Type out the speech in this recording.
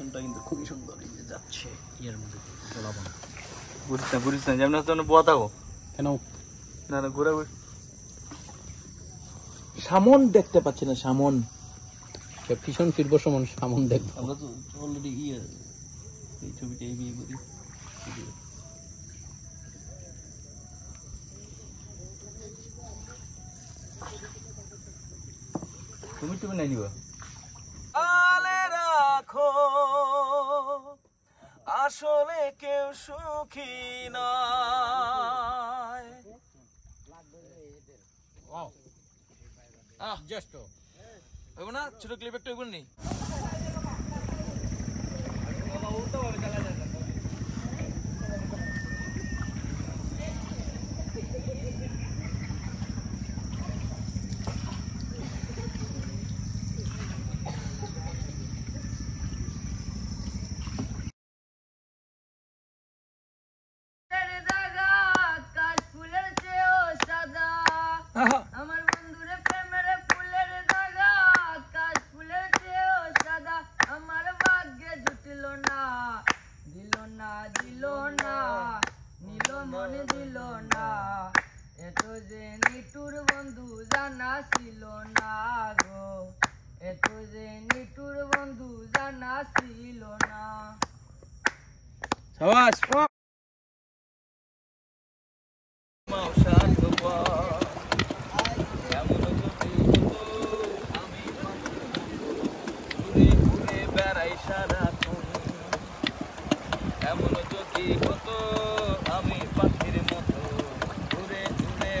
পিছনটা কিন্তু খুবই সুন্দর এই যে যাচ্ছে ইয়ের মধ্যে গোলাপন বুঝিস না যেমন হচ্ছে বোয়া থাকো কেন না না ঘুরে সামন দেখতে পাচ্ছি না সামন পিছন ফিরবো সমান সামন দেখবো আমরা তো অলরেডি এই ছবিটা এই বিয়ে করি তুমি নাই নিবা আলে রাখো আসলে কেউ সুখী নয় জাস্ট হবে না ছোট ক্লিপ একটা ওগুলো নেই আমার বন্ধুরে প্রেমের ফুলের দাগা আকাশ ফুলের চেয়েও সাদা আমার ভাগ্যে জুটল না দিল না দিল না নীল মনে দিল না এত যে নিটুর বন্ধু জানা ছিল না গো এত যে নিটুর বন্ধু জানা ছিল না সাবাস বেড়াই সারাক্ষণ এমন যদি হতো আমি পাখির মতো ঘুরে ঘুরে